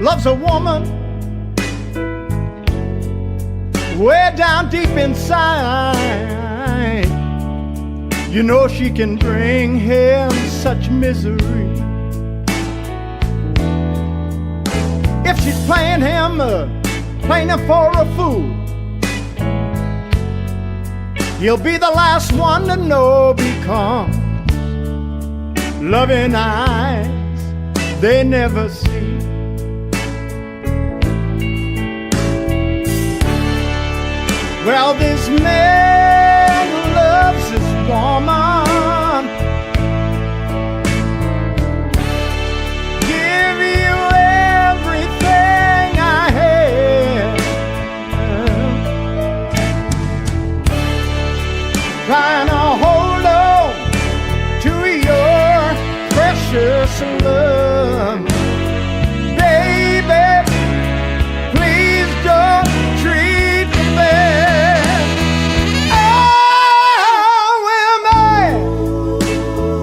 loves a woman way down deep inside, you know she can bring him such misery. If she's playing him for a fool, he'll be the last one to know, because loving eyes they never see. Well, this man loves his woman, give you everything I have, trying to hold on to your precious love. Baby, please don't treat me bad. Oh,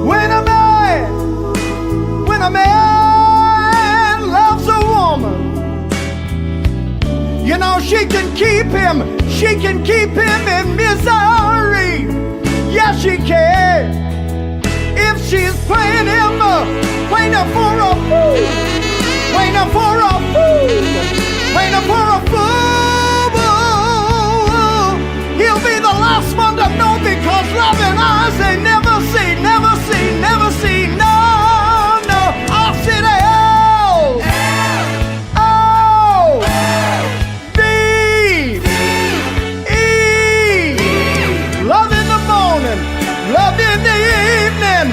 when a man loves a woman, you know she can keep him in misery. Yes, she can. If she's playing him for a fool, playing him for a fool, playing him for a fool, he'll be the last one to know, because loving eyes they never see, never see, never see. No, no, I'll see the love in the morning, love in the evening,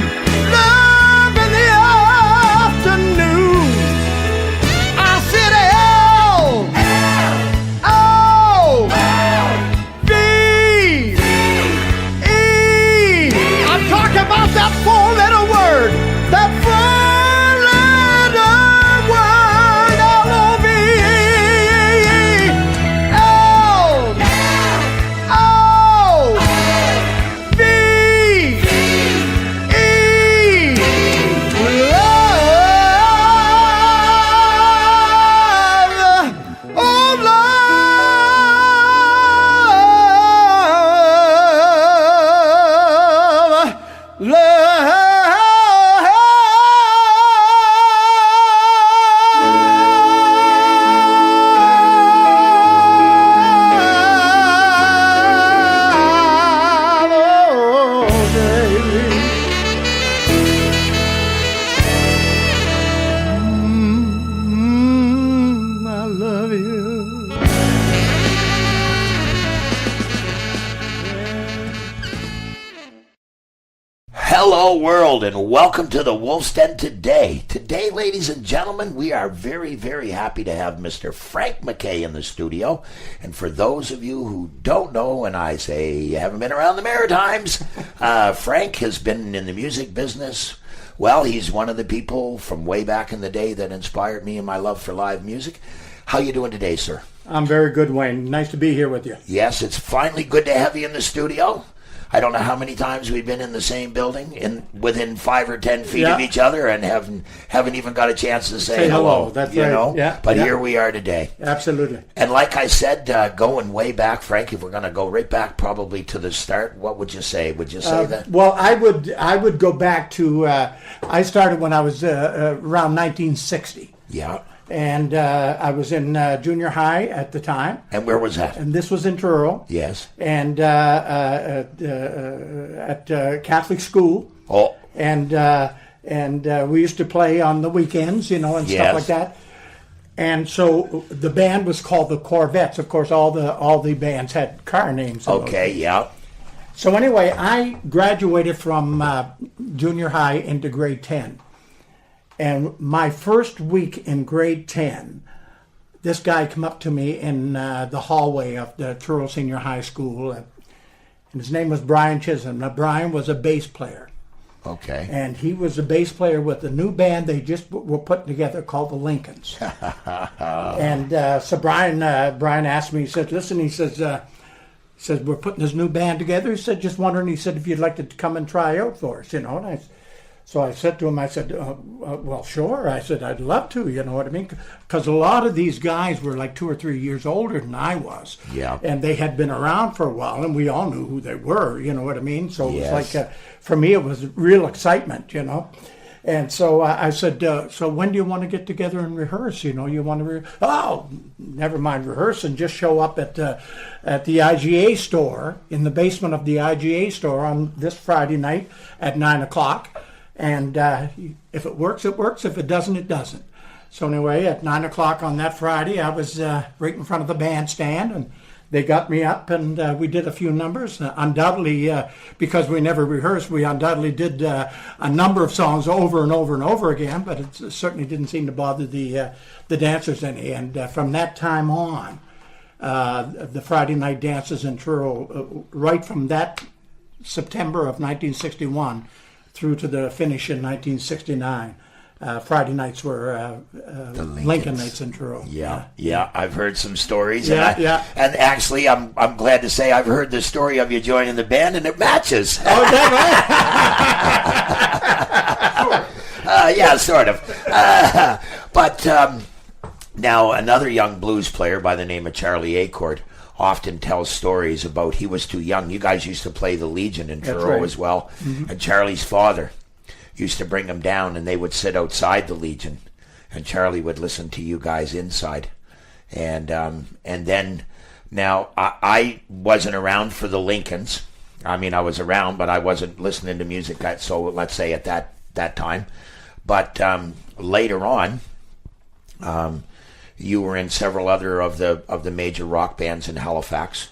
love in the afternoon. I said L-O-V-E. I'm talking about that four-letter word, that four-letter word, L-O-V-E. Hello world, and welcome to the Wolf's Den today. Today, ladies and gentlemen, we are very, very happy to have Mr. Frank MacKay in the studio. And for those of you who don't know, and I say you haven't been around the Maritimes, Frank has been in the music business. Well, he's one of the people from way back in the day that inspired me in my love for live music. How you doing today, sir? I'm very good, Wayne. Nice to be here with you. Yes, it's finally good to have you in the studio. I don't know how many times we've been in the same building, within 5 or 10 feet of each other, and haven't even got a chance to say hello. That's right. Yeah, but here we are today. Absolutely. And like I said, going way back, Frank, if we're going to go right back probably to the start, what would you say? Would you say that? Well, I would go back to, I started when I was around 1960. Yeah. And I was in junior high at the time. And where was that? And this was in Truro. Yes. And at Catholic school. Oh. And we used to play on the weekends, and stuff like that. And so the band was called the Corvettes. Of course, all the bands had car names. Okay, yeah. So anyway, I graduated from junior high into grade 10. And my first week in grade 10, this guy come up to me in the hallway of the Truro Senior High School, and his name was Brian Chisholm. Now, Brian was a bass player. Okay. And he was a bass player with a new band they just were putting together called the Lincolns. And so Brian asked me, he said, listen, he says, we're putting this new band together. He said, just wondering, he said, if you'd like to come and try out for us, And So I said to him, I said, well, sure. I said, I'd love to, you know what I mean? Because a lot of these guys were like 2 or 3 years older than I was. Yeah. And they had been around for a while, and we all knew who they were, you know what I mean? So it Yes. was like, for me, it was real excitement, you know? And so I said, so when do you want to get together and rehearse? You know, you want to oh, never mind rehearsing. Just show up at the IGA store, in the basement of the IGA store on this Friday night at 9 o'clock. And if it works, it works. If it doesn't, it doesn't. So anyway, at 9 o'clock on that Friday, I was right in front of the bandstand, and they got me up, and we did a few numbers. Undoubtedly, because we never rehearsed, we undoubtedly did a number of songs over and over and over again, but it certainly didn't seem to bother the dancers any. And from that time on, the Friday night dances in Truro, right from that September of 1961 through to the finish in 1969, Friday nights were Lincoln nights in Truro. Yeah. I've heard some stories. Yeah. And actually, I'm glad to say I've heard the story of you joining the band, and it matches. Oh, that right? Yeah, sort of. But now another young blues player by the name of Charlie Acord often tells stories about he was too young. You guys used to play the Legion in Truro right. as well. Mm-hmm. And Charlie's father used to bring him down, and they would sit outside the Legion, and Charlie would listen to you guys inside. And then now I wasn't around for the Lincolns. I mean, I was around, but I wasn't listening to music. So let's say at that time. But later on, you were in several other of the major rock bands in Halifax.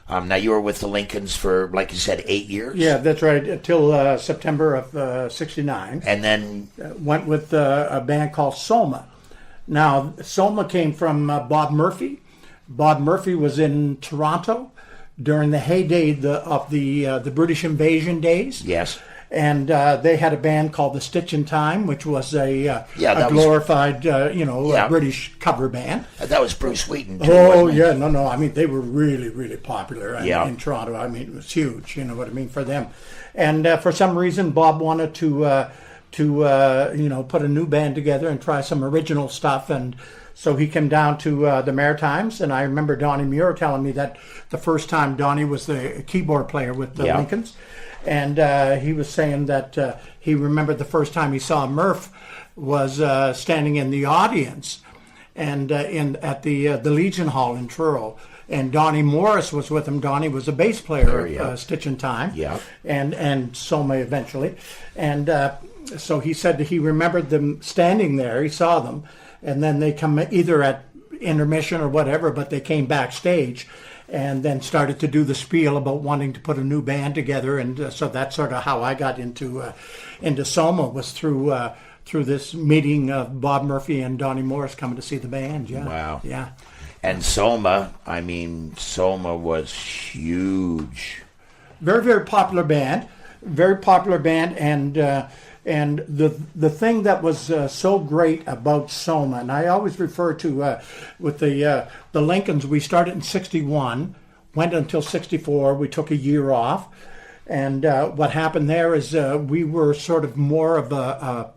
Now you were with the Lincolns for, like you said, 8 years. Yeah, that's right, until September of '69. And then Went with a band called Soma. Now, Soma came from Bob Murphy. Bob Murphy was in Toronto during the heyday of the British invasion days. yes, And they had a band called the Stitch in Time, which was a that glorified, Yeah. British cover band. that was Bruce Wheaton too. Oh, wasn't it? yeah, no. I mean, they were really, really popular Yeah. in Toronto. I mean, it was huge, you know what I mean, for them. And for some reason, Bob wanted to put a new band together and try some original stuff. And so he came down to the Maritimes. And I remember Donnie Muir telling me that the first time Donnie was the keyboard player with the Yeah. Lincolns. And he was saying that he remembered the first time he saw Murph was standing in the audience and at the Legion Hall in Truro. And Donnie Morris was with him. Donnie was a bass player of Stitch in Time, Yeah. and Soma eventually. And so he said that he remembered them standing there. He saw them, and then they come either at intermission or whatever, but they came backstage and then started to do the spiel about wanting to put a new band together. And so that's sort of how I got into Soma, was through this meeting of Bob Murphy and Donnie Morris coming to see the band. Yeah. Wow. Yeah. And Soma was huge. Very, very popular band. Very popular band. And the thing that was so great about Soma, and I always refer to with the Lincolns, we started in '61, went until '64. We took a year off, and what happened there is we were sort of more of a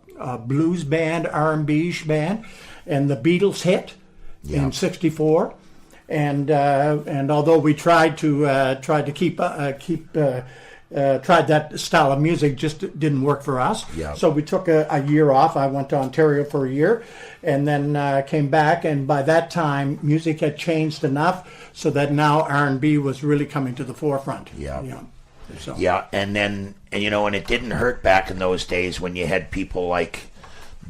blues band, R&B-ish band, and the Beatles hit in '64. And although we tried to keep tried that style of music, just didn't work for us. Yeah. So we took a year off. I went to Ontario for a year, and then came back. And by that time, music had changed enough so that now R&B was really coming to the forefront. Yeah. So. Yeah, and it didn't hurt back in those days when you had people like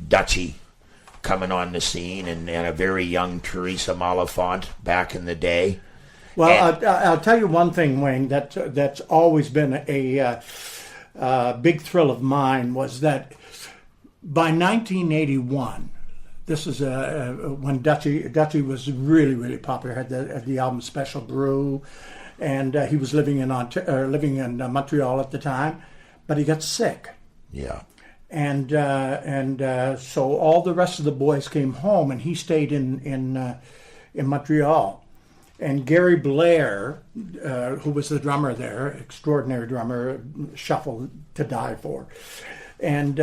Dutchie coming on the scene and a very young Teresa Malafont back in the day. Well, I'll tell you one thing, Wayne, that's always been a big thrill of mine, was that by 1981, this is when Dutchie was really, really popular, had the album Special Brew, and he was living in Montreal at the time, but he got sick. Yeah. And so all the rest of the boys came home, and he stayed in Montreal. And Gary Blair, who was the drummer there, extraordinary drummer, shuffle to die for, And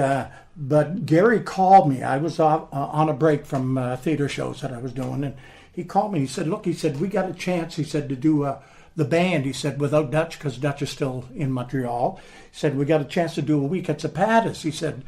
but Gary called me. I was on a break from theater shows that I was doing, and he called me. He said, "Look," he said, "we got a chance." He said, "to do the band." He said, "without Dutch, because Dutch is still in Montreal." He said, "We got a chance to do a week at Zapatas." He said,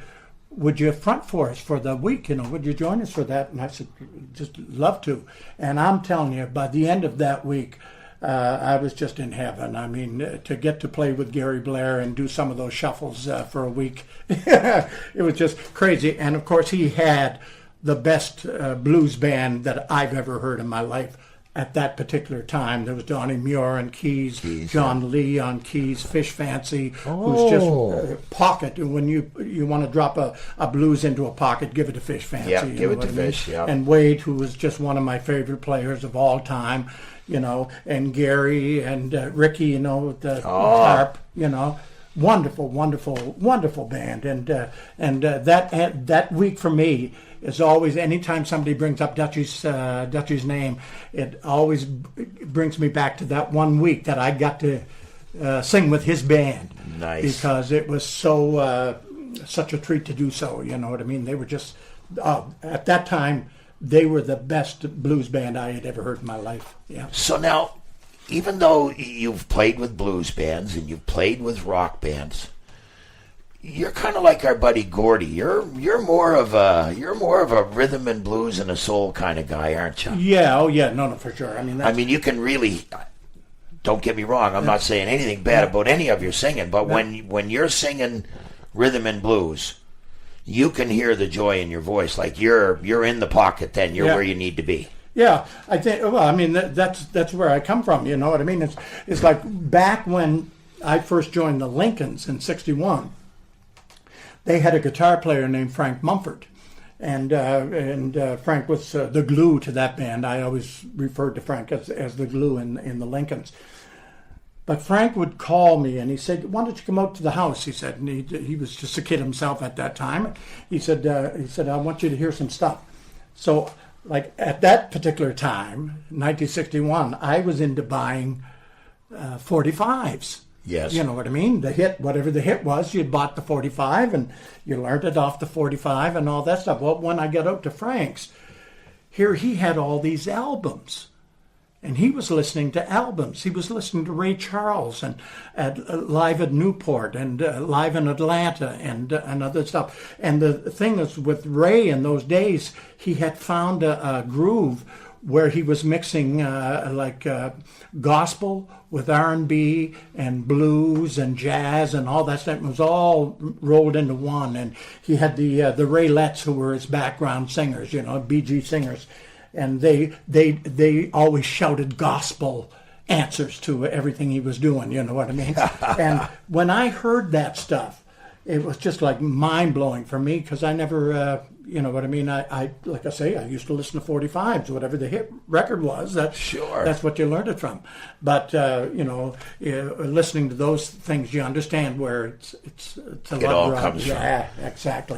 "Would you front for us for the week? Would you join us for that?" And I said, "Just love to." And I'm telling you, by the end of that week, I was just in heaven. I mean, to get to play with Gary Blair and do some of those shuffles for a week, it was just crazy. And of course, he had the best blues band that I've ever heard in my life. At that particular time, there was Donnie Muir on keys, John Lee on keys, Fish Fancy, who's just pocket. When you want to drop a blues into a pocket, give it to Fish Fancy. Yeah, give it to Fish, yeah. And Wade, who was just one of my favorite players of all time, and Gary and Ricky, with the harp, wonderful, wonderful, wonderful band. And that week for me is always, anytime somebody brings up Dutchie's name, it always brings me back to that one week that I got to sing with his band. Nice. Because it was such a treat to do so. You know what I mean? They were just at that time, they were the best blues band I had ever heard in my life. Yeah. So now, even though you've played with blues bands and you've played with rock bands, you're kind of like our buddy Gordy. You're more of a rhythm and blues and a soul kind of guy, aren't you? Yeah. Oh yeah. No, for sure. I mean, you can really. Don't get me wrong. I'm not saying anything bad about any of your singing, but when you're singing rhythm and blues, you can hear the joy in your voice. Like you're in the pocket. Then you're where you need to be. Yeah, I think. Well, I mean, that's where I come from. You know what I mean? It's like back when I first joined the Lincolns in '61. They had a guitar player named Frank Mumford, and Frank was the glue to that band. I always referred to Frank as the glue in the Lincolns. But Frank would call me and he said, "Why don't you come out to the house?" He said, and he was just a kid himself at that time. He said, "I want you to hear some stuff." So, like at that particular time, 1961, I was into buying 45s. Yes. You know what I mean? The hit, whatever the hit was, you bought the 45 and you learned it off the 45 and all that stuff. Well, when I got out to Frank's, here he had all these albums. And he was listening to albums. He was listening to Ray Charles and live at Newport and live in Atlanta and other stuff. And the thing is with Ray in those days, he had found a groove where he was mixing gospel with R&B and blues and jazz and all that stuff. It was all rolled into one. And he had the Raylettes, who were his background singers, Bee Gee singers. And they always shouted gospel answers to everything he was doing, you know what I mean? And when I heard that stuff, it was just like mind-blowing for me because I never, you know what I mean? I like I say, I used to listen to 45s, whatever the hit record was. That's what you learned it from. But, listening to those things, you understand where it's a it all comes from. Yeah, exactly.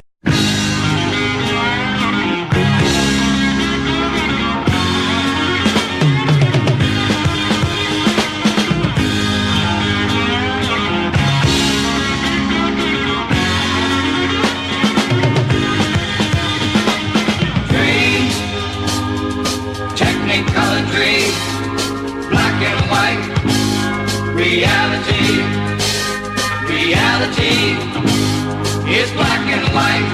Reality is black and white.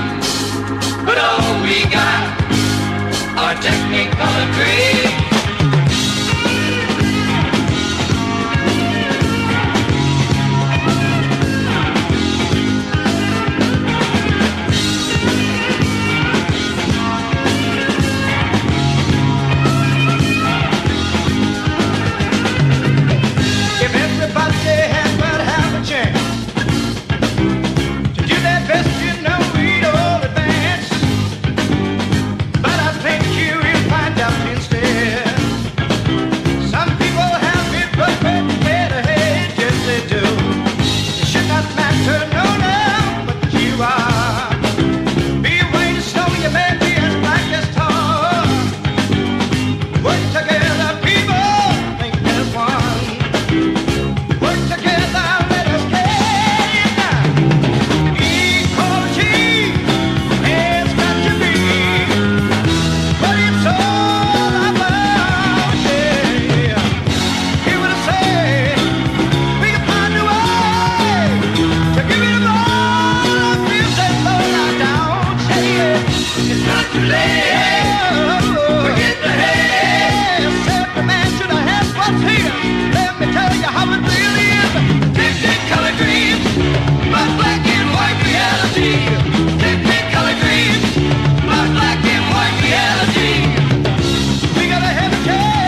too late. Forget the hate. Every man should have had what's his. Let me tell you how it really is. Technicolor dreams, but black and white reality. Technicolor dreams, but black and white reality. We gotta have a change.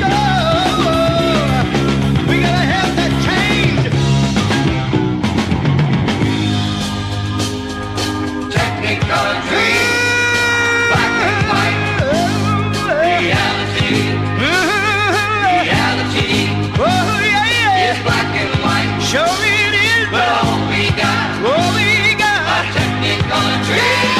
Oh, we gotta have that change. Technicolor dreams, black and white reality. Reality. Oh yeah, yeah. It's black and white. Sure it is. But all we got are technicolor dreams.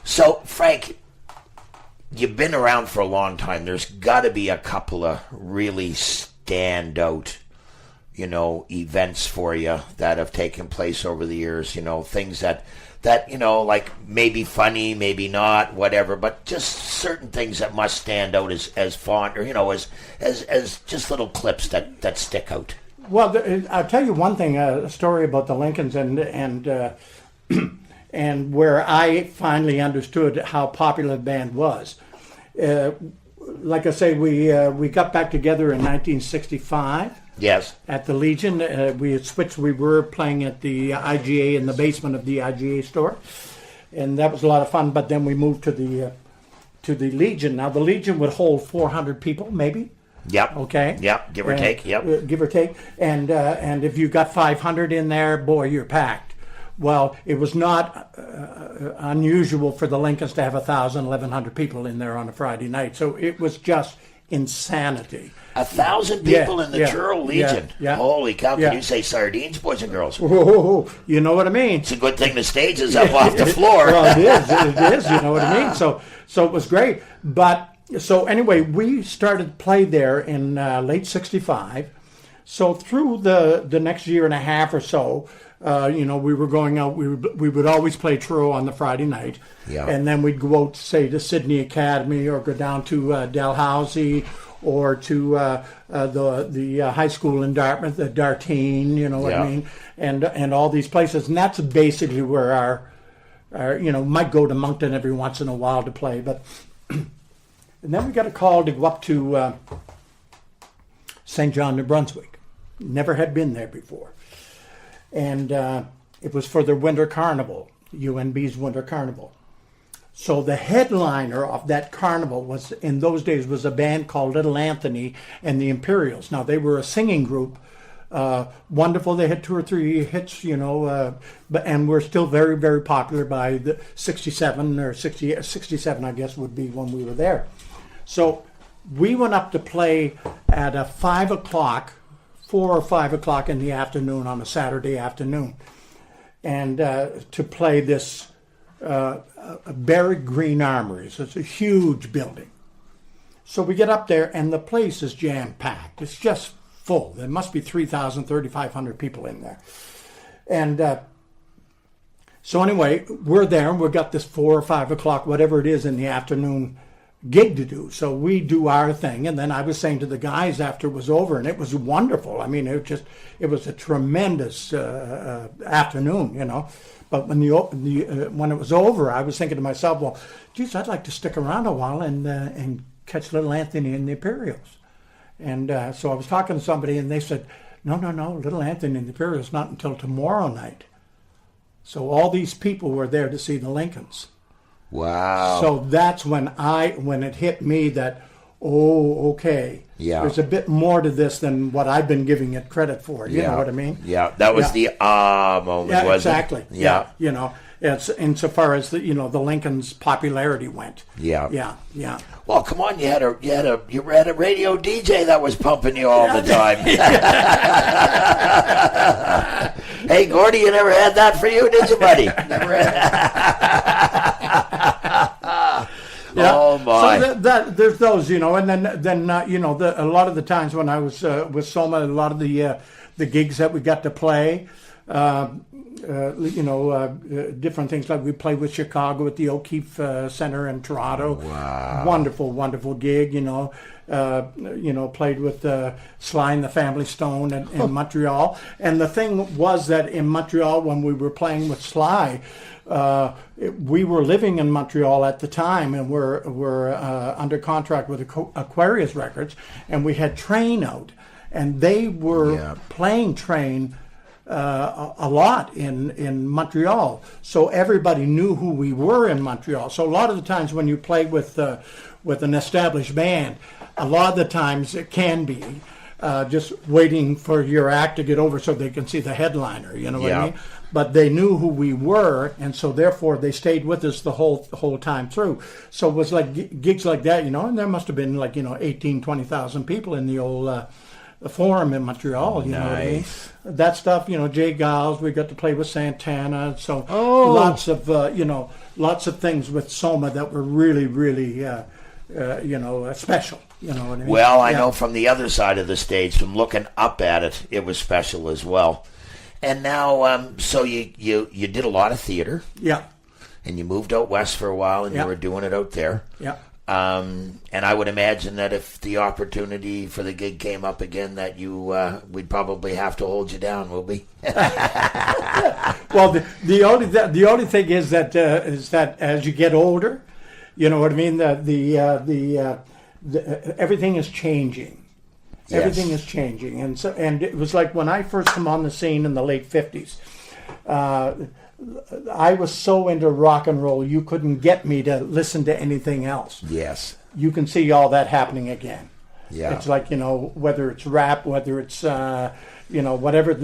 So, Frank, you've been around for a long time. There's got to be a couple of really standout, events for you that have taken place over the years. Things that like maybe funny, maybe not, whatever, but just certain things that must stand out as fond, or as just little clips that stick out. Well, I'll tell you one thing, a story about the Lincolns and where I finally understood how popular the band was. Like I say, we got back together in 1965. Yes. At the Legion. We had switched. We were playing at the IGA in the basement of the IGA store, and that was a lot of fun. But then we moved to the Legion. Now the Legion would hold 400 people, maybe. Yep. Okay. Yep. Give or take. Yep. Give or take. And if you got 500 in there, boy, you're packed. Well, it was not unusual for the Lincolns to have 1,000, 1,100 people in there on a Friday night. So it was just insanity. 1,000 people in the Churl Legion. Yeah. Holy cow! Can you say sardines, boys and girls? Whoa, you know what I mean. It's a good thing the stage is up off the floor. Well, it is. You know what I mean. So it was great. But so anyway, we started to play there in late '65. So through the next year and a half or so, we were going out. We would always play Truro on the Friday night, and then we'd go out, say, to Sydney Academy, or go down to Dalhousie, or to the high school in Dartmouth, the Dartine. You know what I mean, and all these places, and that's basically where our might go to Moncton every once in a while to play, but and then we got a call to go up to St. John, New Brunswick. Never had been there before. And it was for the Winter Carnival, UNB's Winter Carnival. So the headliner of that carnival was, in those days, was a band called Little Anthony and the Imperials. Now, they were a singing group. Wonderful. They had 2 or 3 hits, and were still very, very popular by the 67 or 67, I guess, would be when we were there. So we went up to play at a 4 or 5 o'clock in the afternoon on a Saturday afternoon, and to play this Berwick Green Armories. It's a huge building. So we get up there, and the place is jam-packed. It's just full. There must be 3,000, 3,500 people in there. And so anyway, we're there, and we've got this 4 or 5 o'clock, whatever it is, in the afternoon gig to do. So we do our thing, and then I was saying to the guys after it was over, and it was wonderful. I mean, it was a tremendous afternoon, But when when it was over, I was thinking to myself, well, geez, I'd like to stick around a while and catch Little Anthony and the Imperials. And so I was talking to somebody, and they said, No, Little Anthony and the Imperials not until tomorrow night. So all these people were there to see the Lincolns. Wow. So that's when it hit me that, oh, okay. Yeah. There's a bit more to this than what I've been giving it credit for. You know what I mean? Yeah. That was the moment, Yeah, wasn't exactly. it? Yeah. You know, it's insofar as the Lincoln's popularity went. Yeah. Yeah. Well, come on, you had a radio DJ that was pumping you all the time. Hey, Gordy, you never had that for you, did you, buddy? Never had. Yeah. Oh my! So there's those, and then a lot of the times when I was with Soma, a lot of the gigs that we got to play, different things like we played with Chicago at the O'Keefe Center in Toronto. Wow! Wonderful gig. Played with Sly and the Family Stone in Montreal. And the thing was that in Montreal, when we were playing with Sly, we were living in Montreal at the time, and we're under contract with Aquarius Records, and we had Train out, and they were playing Train a lot in Montreal, so everybody knew who we were in Montreal. So a lot of the times when you play with an established band, a lot of the times it can be just waiting for your act to get over so they can see the headliner. You know what I mean? But they knew who we were, and so therefore they stayed with us the whole time through. So it was like gigs like that, and there must have been 18,000, 20,000 people in the old Forum in Montreal. You know what I mean? That stuff, Jay Giles, we got to play with Santana. So lots of things with Soma that were really, really, special. You know what I mean? Well, I know from the other side of the stage, from looking up at it, it was special as well. And now, so you did a lot of theater. Yeah. And you moved out west for a while, and you were doing it out there. Yeah. And I would imagine that if the opportunity for the gig came up again, that we'd probably have to hold you down, will we? Well, the only thing is that as you get older, you know what I mean. Everything is changing. Yes. Everything is changing, and it was like when I first come on the scene in the late '50s. I was so into rock and roll, you couldn't get me to listen to anything else. Yes. You can see all that happening again. Yeah. It's like, whether it's rap, whether it's, whatever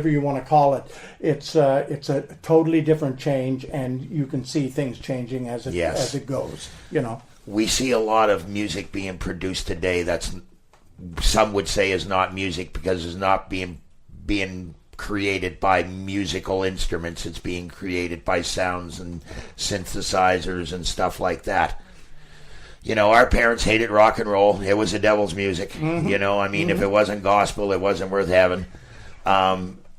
you want to call it, it's a totally different change, and you can see things changing as it goes, We see a lot of music being produced today that's, some would say, is not music because it's not being created by musical instruments. It's being created by sounds and synthesizers and stuff like that. Our parents hated rock and roll. It was the devil's music. Mm-hmm. If it wasn't gospel, it wasn't worth having.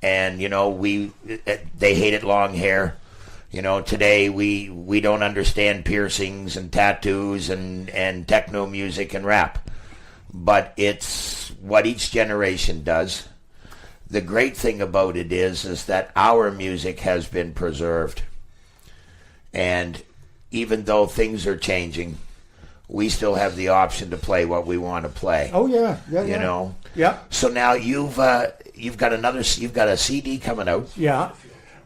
They hated long hair. Today we don't understand piercings and tattoos and techno music and rap. But it's what each generation does. The great thing about it is that our music has been preserved. And even though things are changing, we still have the option to play what we want to play. Oh yeah. Yeah. So now you've got a CD coming out. Yeah.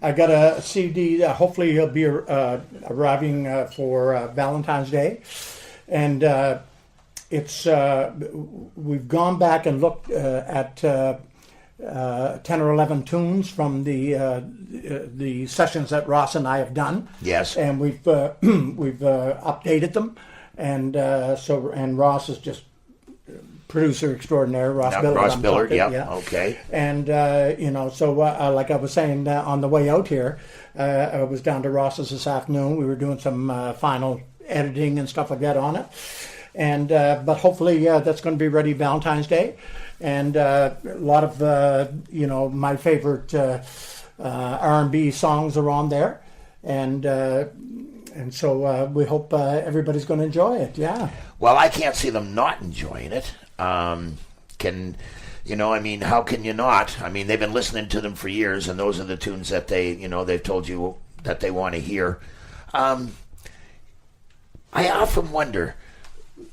I got a CD. Hopefully it'll be arriving for Valentine's Day, and we've gone back and looked at 10 or 11 tunes from the sessions that Ross and I have done. Yes. And we've updated them, and Ross is just producer extraordinaire. Ross Billard. Yeah. Okay. And like I was saying on the way out here, I was down to Ross's this afternoon. We were doing some final editing and stuff like that on it. And but hopefully that's going to be ready Valentine's Day, and a lot of my favorite R&B songs are on there, and so we hope everybody's going to enjoy it. Yeah. Well, I can't see them not enjoying it. How can you not? They've been listening to them for years, and those are the tunes that they've told you that they want to hear. I often wonder,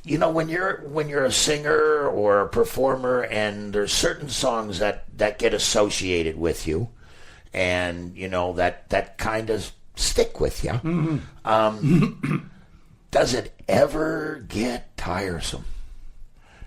you know, when you're a singer or a performer, and there's certain songs that get associated with you, and you know that kind of stick with you. Mm-hmm. Does it ever get tiresome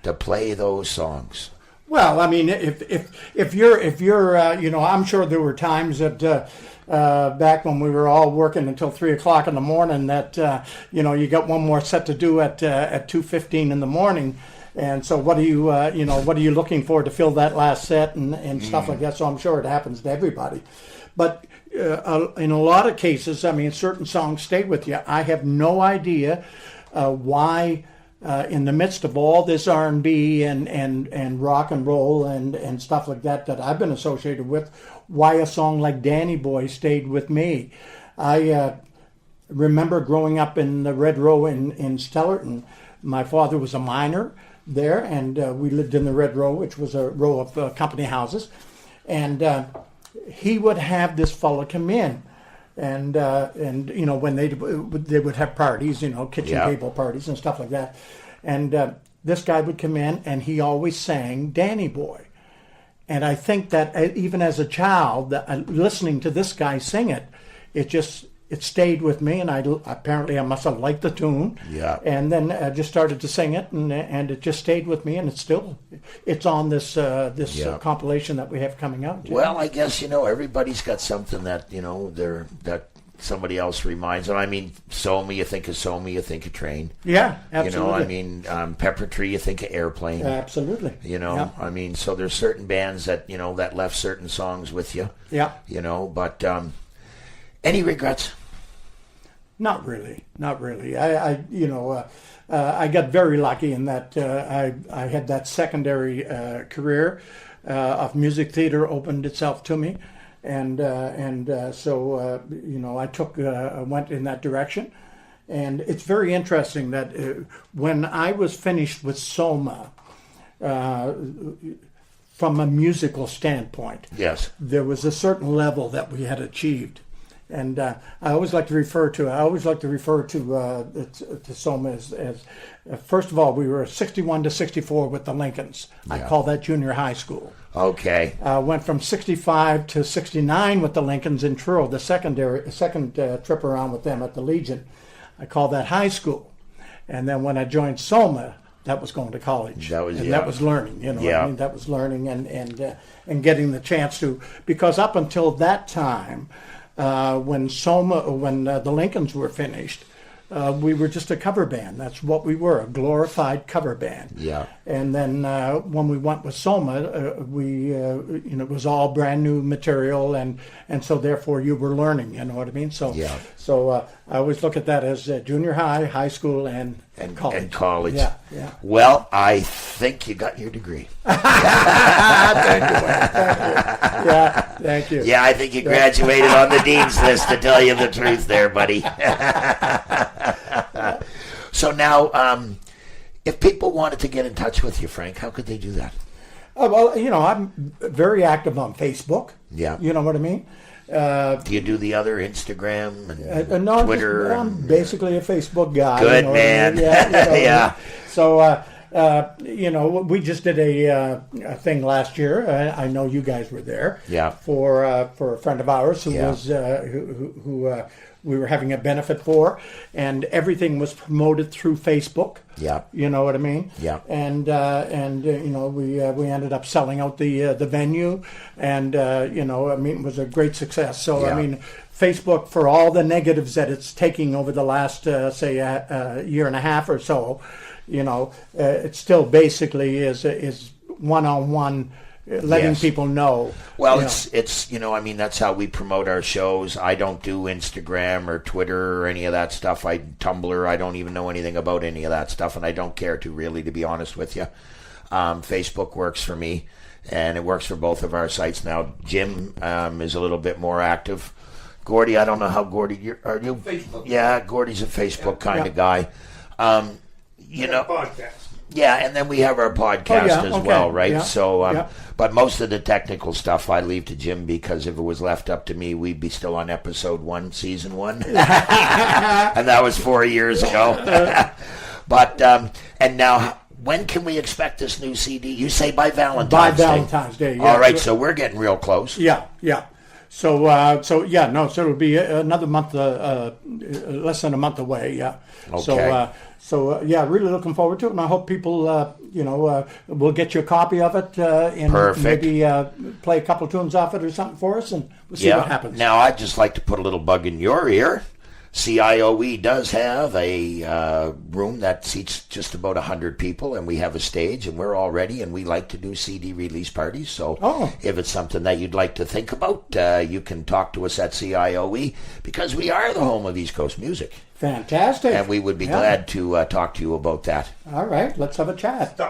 to play those songs? Well, I mean, if you're you know, I'm sure there were times that back when we were all working until 3 o'clock in the morning that you know, you got one more set to do at 2:15 in the morning, and so what are you you know, what are you looking for to fill that last set and stuff like that? So I'm sure it happens to everybody, but in a lot of cases, I mean, certain songs stay with you. I have no idea why. In the midst of all this R&B and rock and roll and stuff like that I've been associated with, why a song like Danny Boy stayed with me. I remember growing up in the Red Row in Stellarton. My father was a miner there, and we lived in the Red Row, which was a row of company houses. And he would have this fella come in. And you know, when they would have parties, you know, kitchen table parties and stuff like that, and this guy would come in and he always sang Danny Boy, and I think that even as a child, listening to this guy sing it, it stayed with me, and I must have liked the tune, and then I just started to sing it, and it just stayed with me, and it's on this compilation that we have coming out. Well, I guess, you know, everybody's got something that, you know, that somebody else reminds them. I mean, Soma, you think of Soma, you think of Train. Yeah, absolutely. You know, I mean, Pepper Tree, you think of Airplane. Absolutely. You know, I mean, so there's certain bands that, you know, that left certain songs with you. Yeah. You know, but any regrets? Not really. I you know, I got very lucky in that I had that secondary career of music theater opened itself to me, and so you know, I went in that direction, and it's very interesting that when I was finished with Soma, from a musical standpoint, yes, there was a certain level that we had achieved. And I always like to refer to Soma as first of all, we were 61 to 64 with the Lincolns. I call that junior high school. Okay. Went from 65 to 69 with the Lincolns in Truro, the second trip around with them at the Legion. I call that high school. And then when I joined Soma, that was going to college. That was learning, you know. Yeah. I mean, that was learning and getting the chance to, because up until that time, when the Lincolns were finished, we were just a cover band. That's what we were, a glorified cover band. Yeah. And then when we went with Soma, we you know, it was all brand new material, and so therefore you were learning. You know what I mean? So I always look at that as junior high, high school, and college. And college. Yeah. Well, I think you got your degree. Thank you. Yeah, thank you. Yeah, I think you graduated on the dean's list, to tell you the truth there, buddy. So now, if people wanted to get in touch with you, Frank, how could they do that? Well, you know, I'm very active on Facebook. Yeah. You know what I mean? Do you do the other Instagram and no, Twitter? I'm basically a Facebook guy. Good, you know, man. Yeah. So, you know, we just did a thing last year. I know you guys were there. Yeah. For a friend of ours who was who we were having a benefit for, and everything was promoted through Facebook. Yeah. You know what I mean? Yeah. And you know, we ended up selling out the venue, and you know, I mean, it was a great success. So I mean, Facebook, for all the negatives that it's taking over the last say a year and a half or so, you know, it still basically is one-on-one. Letting people know. Well, it's you know, I mean, that's how we promote our shows. I don't do Instagram or Twitter or any of that stuff. Tumblr, I don't even know anything about any of that stuff, and I don't care to really, to be honest with you. Facebook works for me, and it works for both of our sites now. Jim is a little bit more active. Gordy, I don't know how Gordy, are you? Facebook. Yeah, Gordy's a Facebook kind of guy. You know. Podcast. Yeah, and then we have our podcast as well, right? Yeah. So, but most of the technical stuff I leave to Jim, because if it was left up to me, we'd be still on episode 1, season 1. And that was 4 years ago. But and now, when can we expect this new CD? You say by Valentine's Day. By Valentine's Day, yeah. All right, so we're getting real close. Yeah. So it'll be another month, less than a month away. Yeah. Okay. So really looking forward to it, and I hope people, will get you a copy of it and Perfect. maybe play a couple tunes off it or something for us, and we'll see what happens. Now, I'd just like to put a little bug in your ear. CIOE does have a room that seats just about 100 people, and we have a stage, and we're all ready, and we like to do CD release parties. So if it's something that you'd like to think about, you can talk to us at CIOE, because we are the home of East Coast music. Fantastic. And we would be glad to talk to you about that. All right, let's have a chat.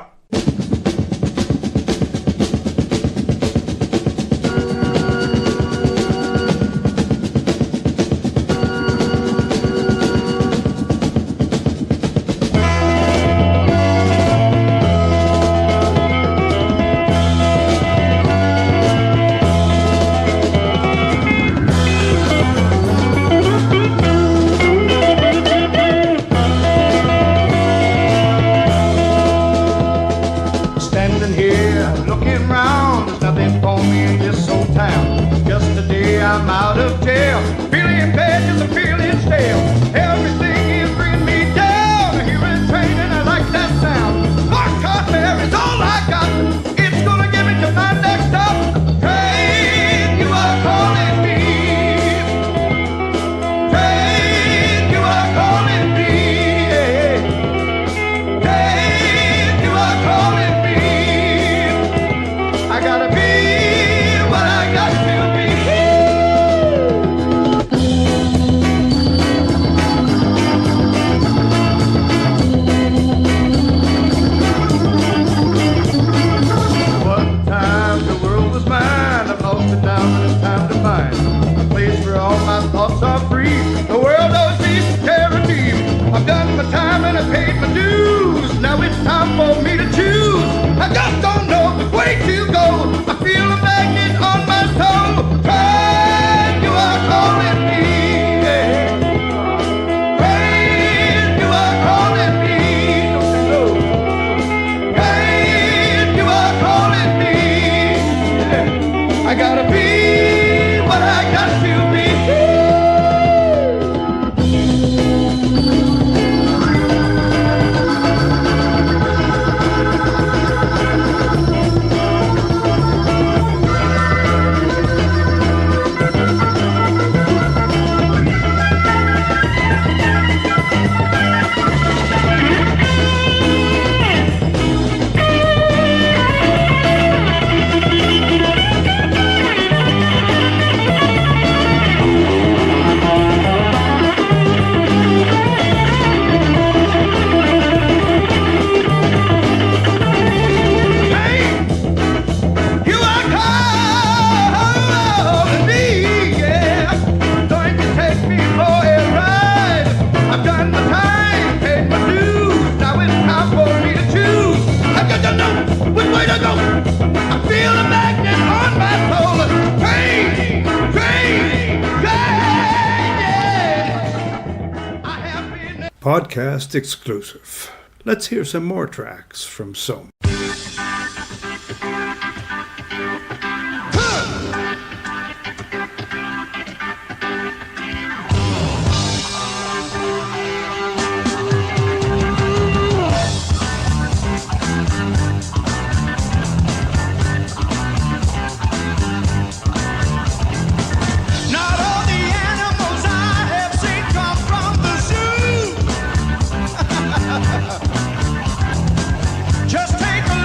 Podcast exclusive. Let's hear some more tracks from Soam. Just take a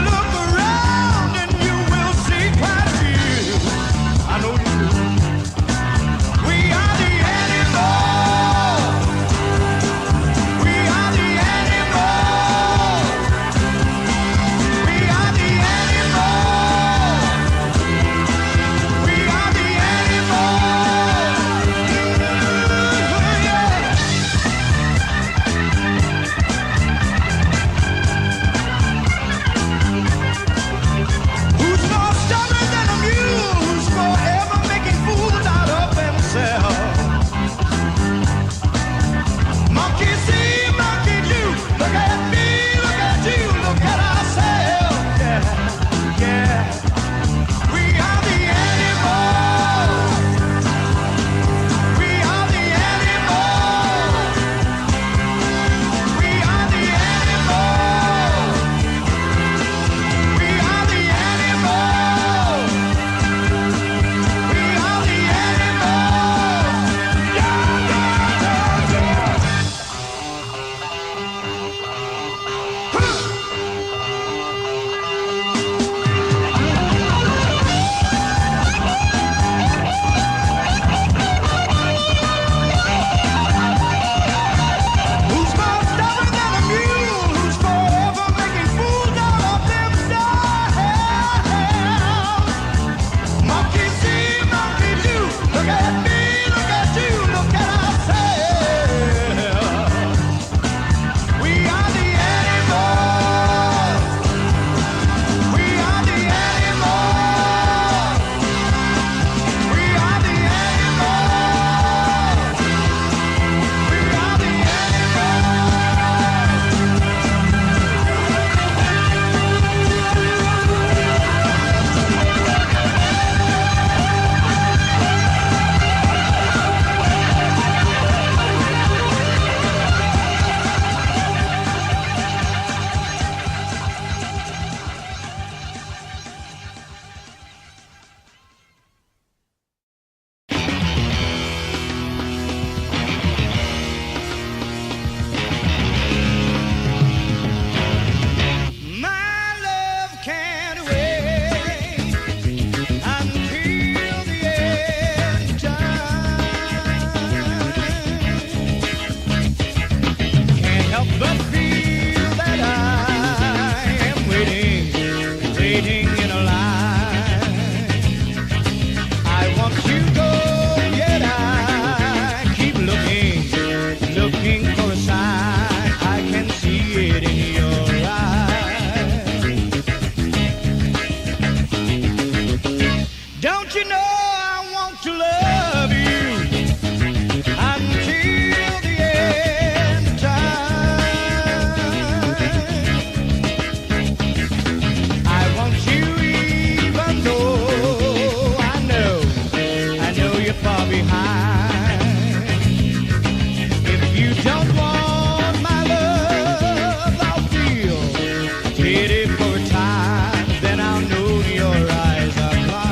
Don't you know I want to love you until the end of time? I want you even though I know you're far behind. If you don't want my love, I'll feel pity for a time, then I'll know your eyes are blind.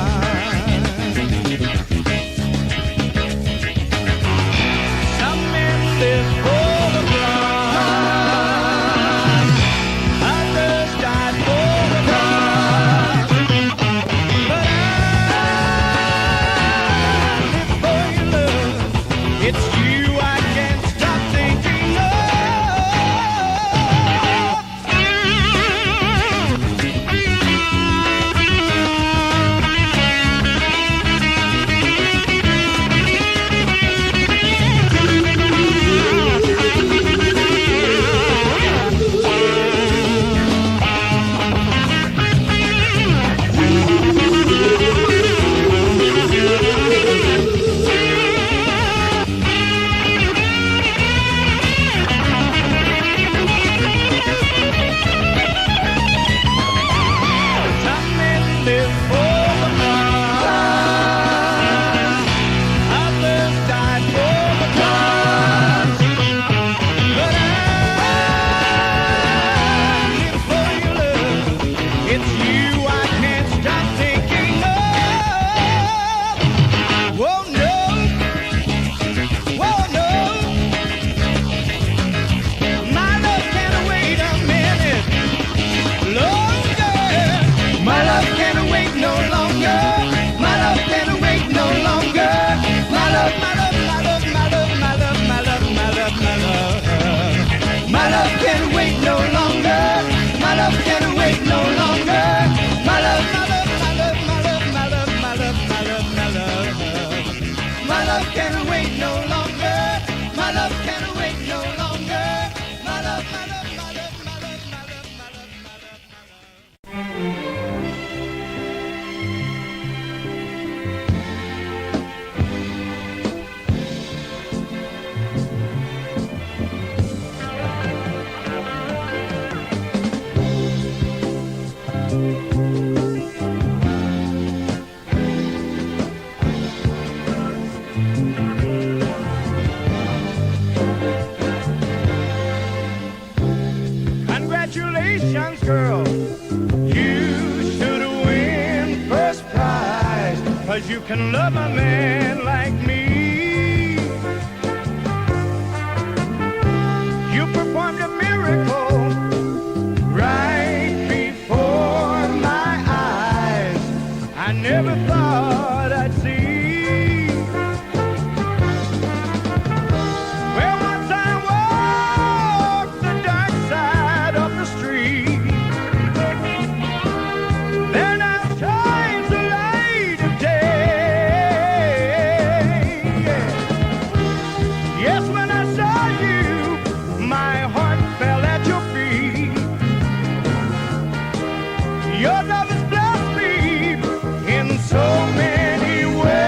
Some men live for the blind, others die for the blind. But I live for your love. It's you I can't stop thinking of. Some men live for the blind, others die for the blind. But I live for your love. It's you I can't stop thinking of. Whoa, no. Whoa, no. My love can't wait a minute longer. My love can't wait no longer. My love can't wait no longer. My love, my love, my love, my love, my love, my love, my love, my love. My love can't wait no longer. My love can't wait no longer. My love, my love, my love, my love, my love, my love, my love, my love. My love can't wait no longer. My love can't wait no longer. My love, my love, my love, my love, my love, my love, my love. Congratulations, girl. You should win first prize, 'cause you can love a man like me. You performed a miracle right before my eyes. I never thought I'd see. Well, once I walked the dark side of the street, then I shines the light of day. Yes, when I saw you, my heart fell at your feet. Your love has blessed me in so many ways.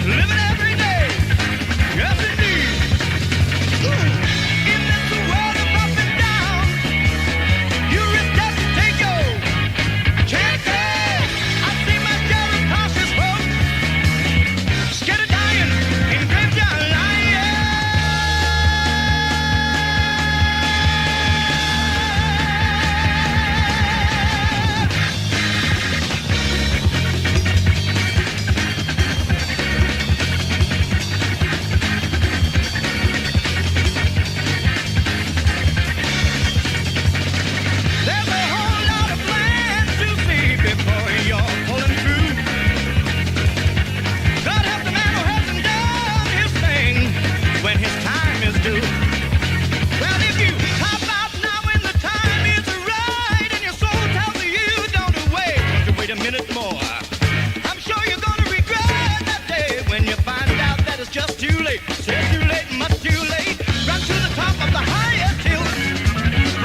living every day. Yes, indeed. In this world of up and down, you risk that to take your chances. I see my share of cautious folks scared of dying in graveyard lying. There's a whole lot of plans to see before you're pulling through. God help the man who hasn't done his thing when his time is due. Well, if you hop out now when the time is right and your soul tells you don't wait a minute more. I'm sure you're gonna regret that day when you find out that it's just too late. Said too late, much too late. Run to the top of the highest hill.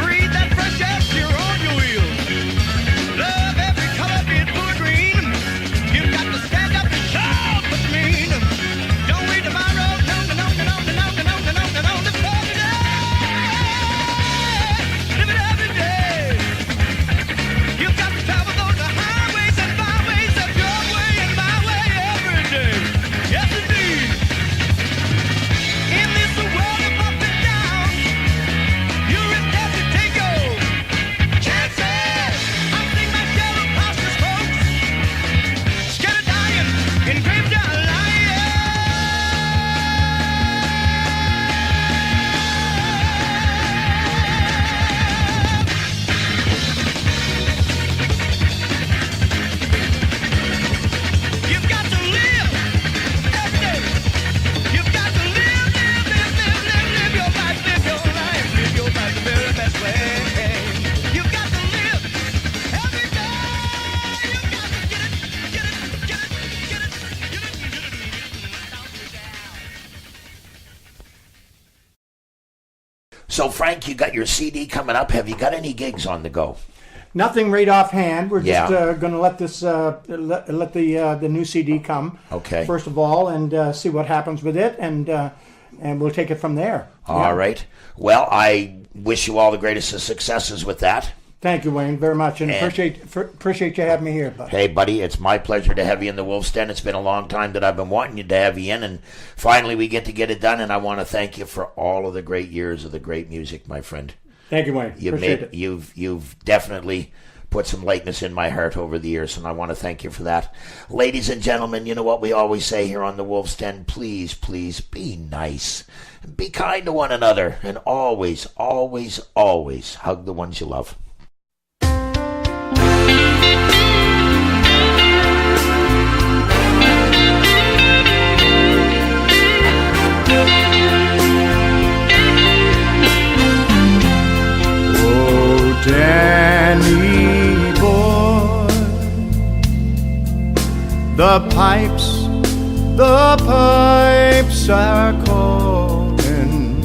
Breathe that fresh air, you're on your wheels. Love every color, be it blue or green. You've got to stand up and shout what's mean. Don't wait tomorrow, no, no, no, no, no, no, no, no, no, no, no, no, live for today. Live it every day. You've got to travel those highways and byways of your way and my way every day. Yes, indeed. In this world of up and down, you risk have to take your chances. I've seen my share of cautious folks scared of dying in graveyard lying. You've got to live every day. You've got to live your life, live your life the very best way. You've got to live every day. You've got to get it without a doubt. So, Frank, you got your CD coming up. Have you got any gigs on the go? Nothing right offhand. We're just Yeah. going to let this let the new CD come. Okay. First of all, and see what happens with it, and we'll take it from there. All right. Well, I wish you all the greatest of successes with that. Thank you, Wayne, very much, and And- appreciate you having me here. Bud. Hey, buddy, it's my pleasure to have you in the Wolf's Den. It's been a long time that I've been wanting you to have you in, and finally we get to get it done, and I want to thank you for all of the great years of the great music, my friend. Thank you, Wayne. Appreciate it. You've definitely put some lightness in my heart over the years, and I want to thank you for that. Ladies and gentlemen, you know what we always say here on the Wolf's Den, please, please be nice. Be kind to one another, and always, always, always hug the ones you love. Oh, Danny boy, the pipes are calling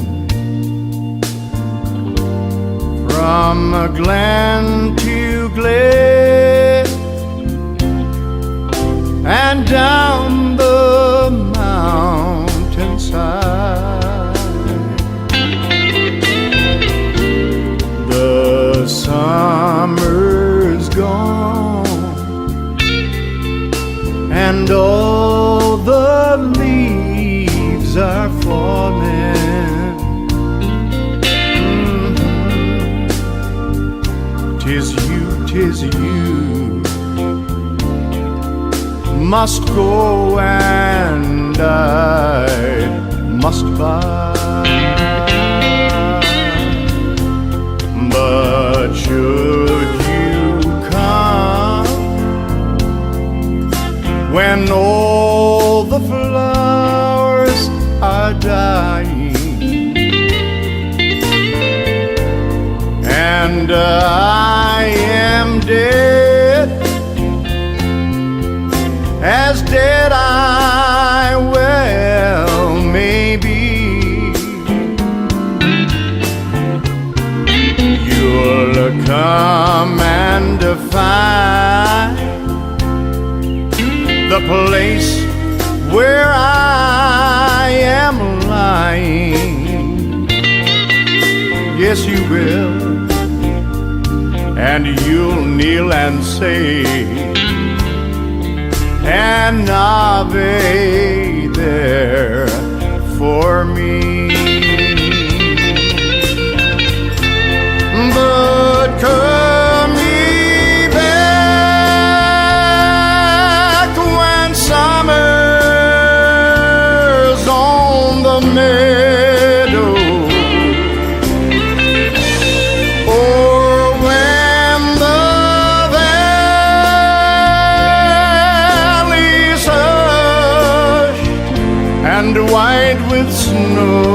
from a glen to glen and down the mountainside. The summer's gone and all the leaves are falling. Tis you must go and I must buy. But should you come when all the flowers are dying and I am dead, as dead I well may be, and you'll kneel and say an Ave there for me. But come ye back when summer's on the meadow, or when the valley's hushed and white with snow.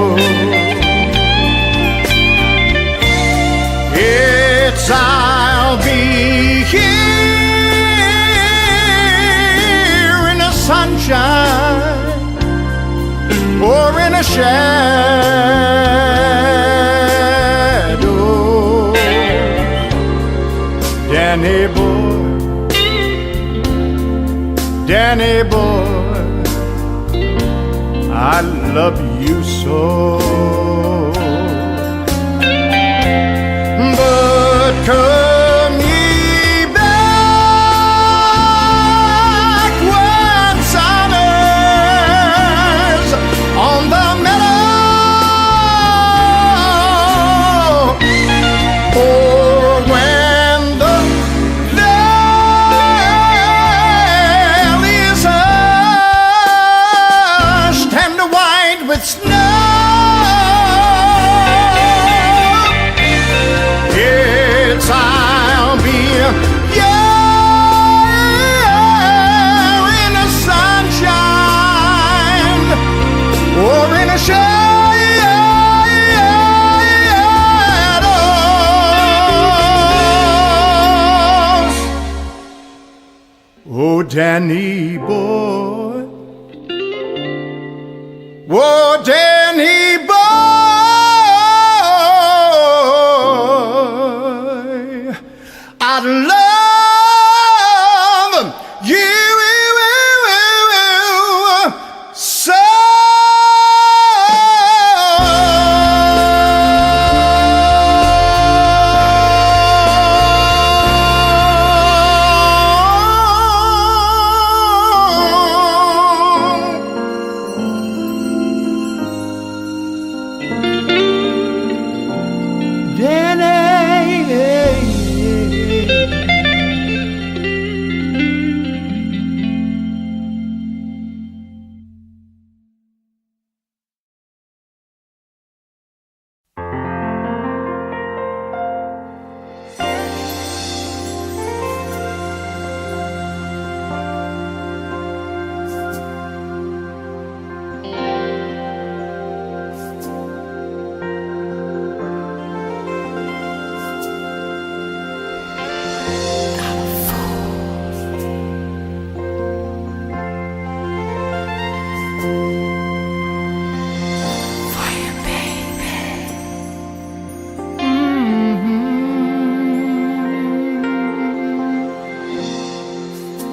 I'll be here in the sunshine or in a shadow. Danny boy, I love you so. Come ye back when summer's on the meadow, or when the valley is hushed and white with snow. I'll be in the sunshine or in a shadows. Oh, Danny boy, oh, Danny boy, I'd love you so.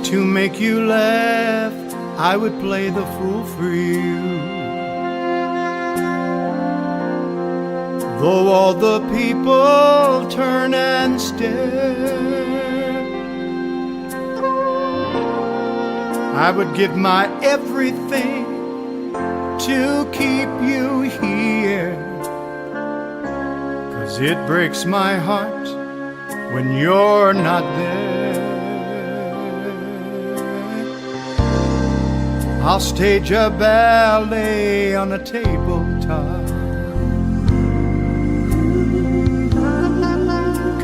To make you laugh, I would play the fool for you. Though all the people turn and stare, I would give my everything to keep you here. 'Cause it breaks my heart when you're not there. I'll stage a ballet on a tabletop.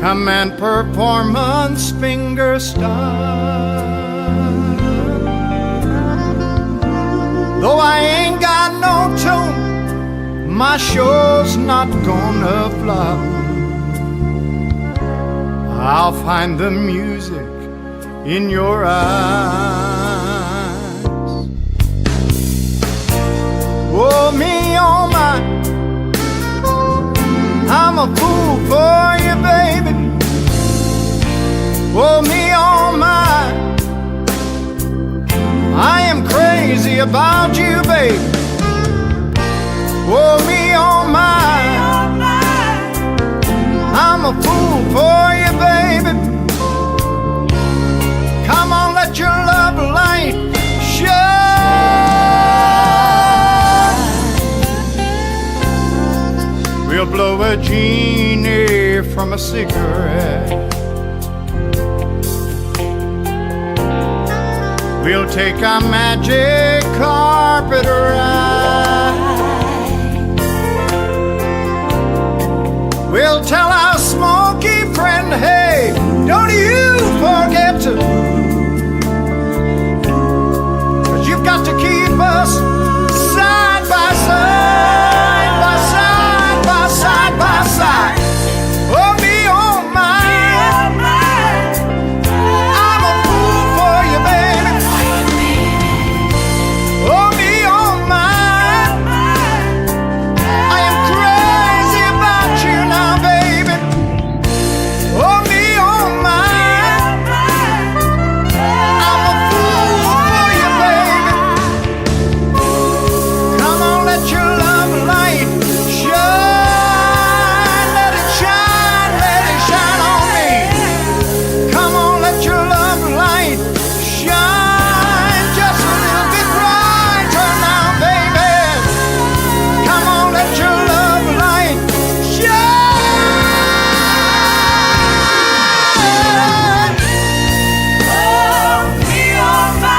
Come and performance finger style. Though I ain't got no tune, my show's not gonna flop. I'll find the music in your eyes. Oh, me, oh, my, I'm a fool for you, baby. Oh, me, oh, my, I am crazy about you, baby. Oh, me, oh, my, I'm a fool for you, baby. Come on, let your love light shine. We'll blow a genie from a cigarette. We'll take our magic carpet ride. We'll tell our smoky friend, hey, don't you forget to, 'cause you've got to keep us side by side, by side, by side, by side. Oh, me, oh, my. I'm a fool for you, baby. Oh, me, oh, my. I am crazy about you now, baby. Oh, me, oh, my. I'm a fool for you, baby. Come on, let your love light shine. Let it shine, let it shine on me. Come on, let your love light shine just a little bit brighter now, baby. Come on, let your love light shine. Oh, me, oh, my.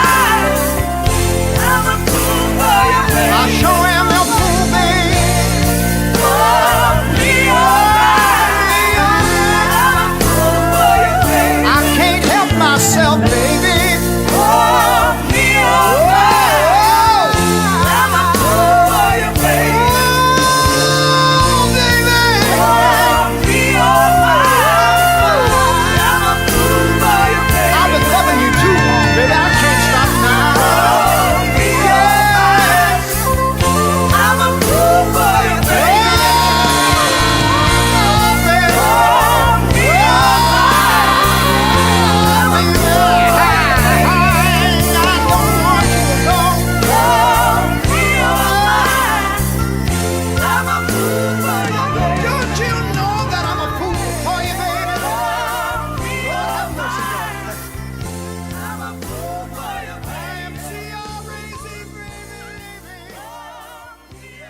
I'm a fool for you, baby. I sure am a fool, baby. Oh, me, oh, my. I'm a fool for you, baby. I can't help myself, baby. Oh, me, oh, my. I'm a fool for you, baby. Oh, baby. Oh, me, oh, my. I'm a fool for you, baby. I've been loving you too long, baby. I can't stop now. Oh, me, yes. I'm a fool for you, baby. Oh, baby. Oh, me, oh, my. I don't want you alone. Oh, me, oh, my. I'm a fool for you, baby. Don't you know that I'm a fool for you, baby? Oh, me, oh, my. I'm a fool for you, baby. MC-R-A-Z, baby. Oh, me, oh,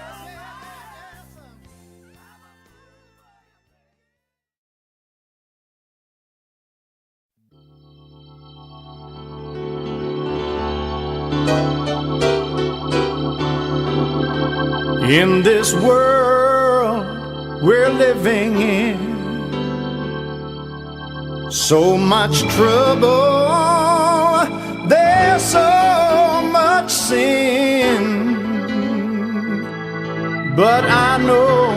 in this world we're living in, so much trouble, there's so much sin, but I know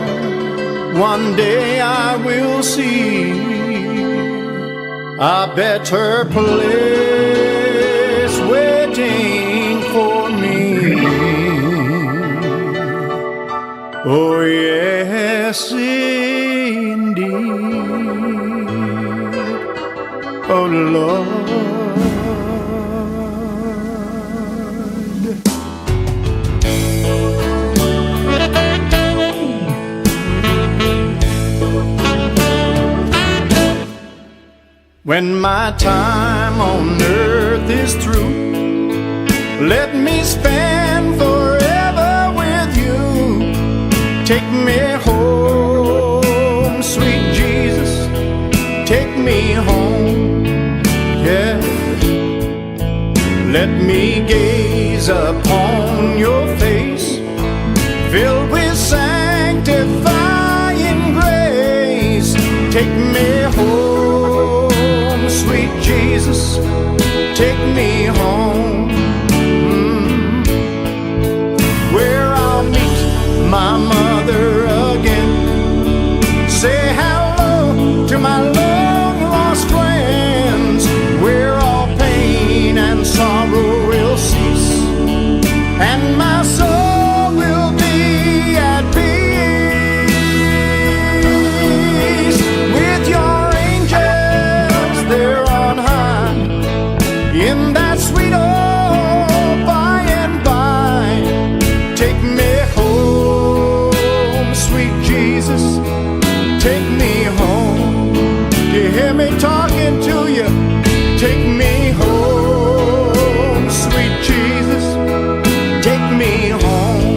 one day I will see a better place waiting for me. Oh, yes, indeed. Oh, Lord. When my time on earth is through, let me spend forever with you. Take me home, sweet Jesus, take me home, yeah. Let me gaze upon your face, filled with sanctifying grace. Take me home, sweet Jesus, take me home, where I'll meet my mother again. Say hello to my long lost friends, where all pain and sorrow will cease, and my soul will be at peace with your angels there on high. me home.